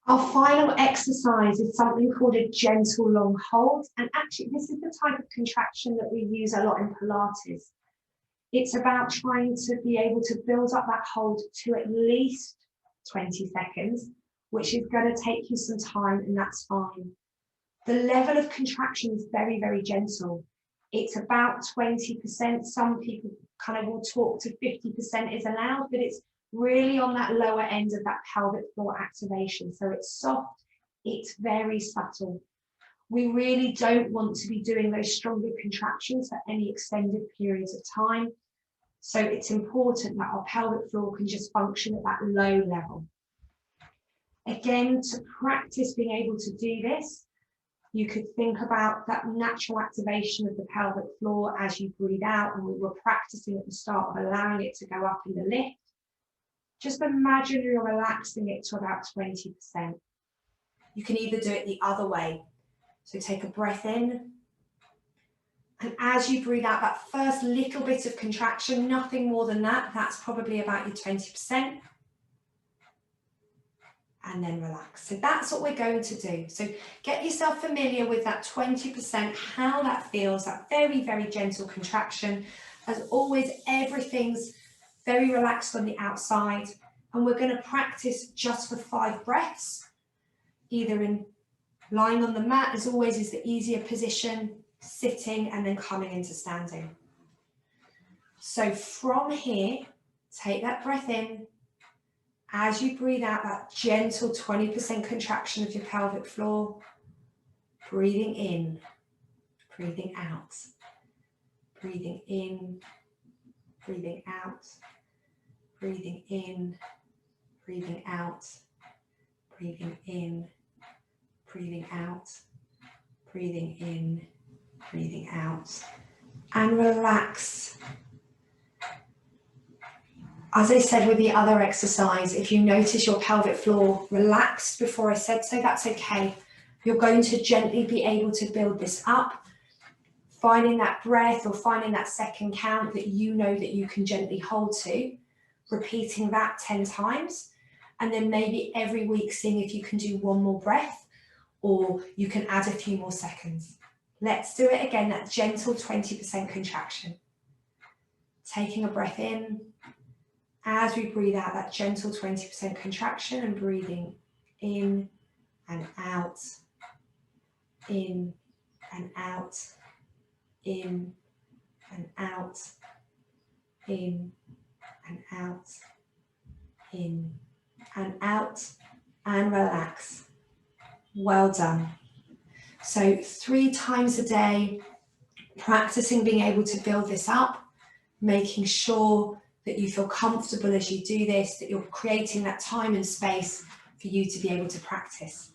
Our final exercise is something called a gentle long hold. And actually, this is the type of contraction that we use a lot in Pilates. It's about trying to be able to build up that hold to at least 20 seconds, which is going to take you some time, and that's fine. The level of contraction is very, very gentle. It's about 20%. Some people kind of will talk to 50% is allowed, but it's really on that lower end of that pelvic floor activation. So it's soft, it's very subtle. We really don't want to be doing those stronger contractions for any extended periods of time. So it's important that our pelvic floor can just function at that low level. Again, to practice being able to do this, you could think about that natural activation of the pelvic floor as you breathe out, and we were practicing at the start of allowing it to go up in the lift. Just imagine you're relaxing it to about 20%. You can either do it the other way. So take a breath in, and as you breathe out, that first little bit of contraction, nothing more than that, that's probably about your 20%. And then relax. So that's what we're going to do. So get yourself familiar with that 20%, how that feels, that very, very gentle contraction. As always, everything's very relaxed on the outside. And we're going to practice just for 5 breaths, either in lying on the mat, as always, is the easier position, sitting, and then coming into standing. So from here, take that breath in. As you breathe out, that gentle 20% contraction of your pelvic floor, breathing in, breathing out, breathing in, breathing out, breathing in, breathing out, breathing in, breathing out, breathing in, breathing out, and relax. As I said with the other exercise, if you notice your pelvic floor relaxed before I said so, that's okay. You're going to gently be able to build this up, finding that breath or finding that second count that you know that you can gently hold to, repeating that 10 times, and then maybe every week seeing if you can do one more breath or you can add a few more seconds. Let's do it again, that gentle 20% contraction. Taking a breath in. As we breathe out, that gentle 20% contraction, and breathing in and out, in and out, in and out, in and out, in and out, and relax. Well done. So 3 times a day, practicing being able to build this up, making sure that you feel comfortable as you do this, that you're creating that time and space for you to be able to practice.